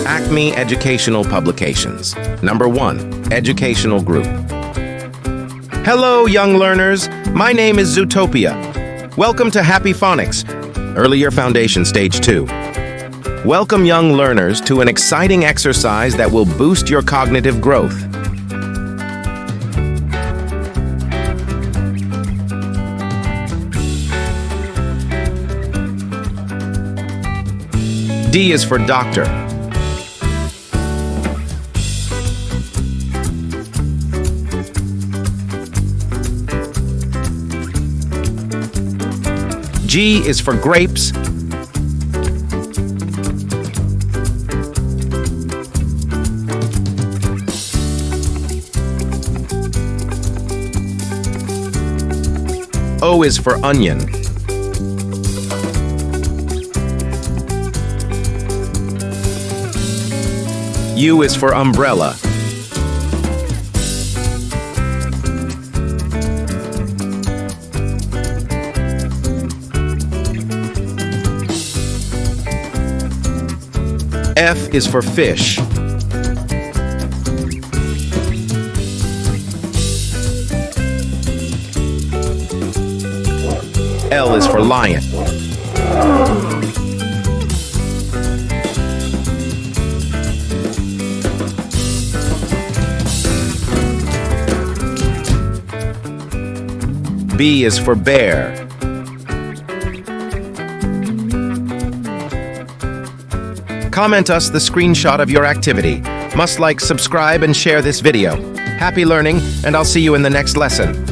Acme Educational Publications. Number 1, Educational Group. Hello, young learners. My name is Zootopia. Welcome to Happy Phonics, Early Year Foundation Stage 2. Welcome, young learners, to an exciting exercise that will boost your cognitive growth. D is for doctor. G is for grapes. O is for onion. U is for umbrella. F is for fish. L is for lion. B is for bear. Comment us the screenshot of your activity. Must like, subscribe, and share this video. Happy learning, and I'll see you in the next lesson.